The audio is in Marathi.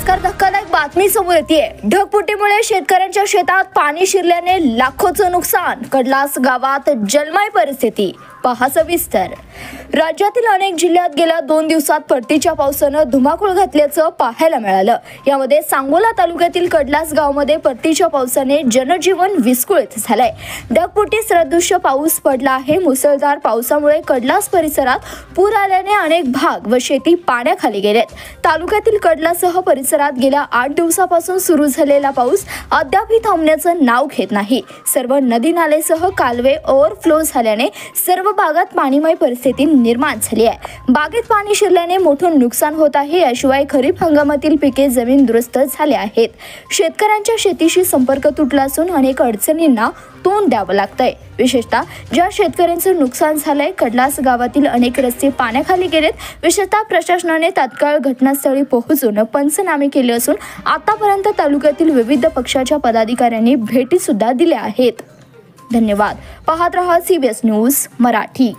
नमस्कार, धक्कादायक बातमी समोर येतेय। ढगफुटीमुळे शेतकऱ्यांच्या शेतात पाणी शिरल्याने लाखोचं नुकसान। कडलास गावात जलमय परिस्थिती। पहा सविस्तर। राज्यातील अनेक जिल्ह्यात गेल्या 2 दिवसात परतीच्या पावसानं धुमाकूळ घातल्याचं पाहायला मिळालं। यामध्ये सांगोला तालुक्यातील कडलास गावामध्ये परतीच्या पावसाने जनजीवन विस्कळीत झालंय। ढगफुटी सदृश्य पाऊस पडला आहे। मुसळधार पावसामुळे कडलास परिसरात पूर आल्याने अनेक भाग व शेती पाण्याखाली गेलेत। तालुक्यातील कडलाससह परिसरात गेल्या 8 दिवसापासून सुरू झालेला पाऊस अद्यापही थांबण्याचं नाव घेत नाही। सर्व नदी नालेसह कालवे ओव्हरफ्लो झाल्याने सर्व भागात पाणीमय परिस्थिती निर्माण झाली आहे। बागेत पाणी शिरल्याने मोठं नुकसान होत आहे। याशिवाय खरीप हंगामातील पिके जमीनदोस्त झाले आहेत। शेतकऱ्यांच्या शेतीशी संपर्क तुटला असून अनेक अडचणींना तोंड द्यावं लागतंय। विशेषतः ज्या शेतकऱ्यांचं नुकसान झालंय, कडलास गावातील अनेक रस्ते पाण्याखाली गेलेत। विशेषतः प्रशासनाने तात्काळ घटनास्थळी पोहोचून पंचनामे केले असून आतापर्यंत तालुक्यातील विविध पक्षाच्या पदाधिकाऱ्यांनी भेटी सुद्धा दिल्या आहेत। धन्यवाद। पाहत रहा CBS न्यूज मराठी।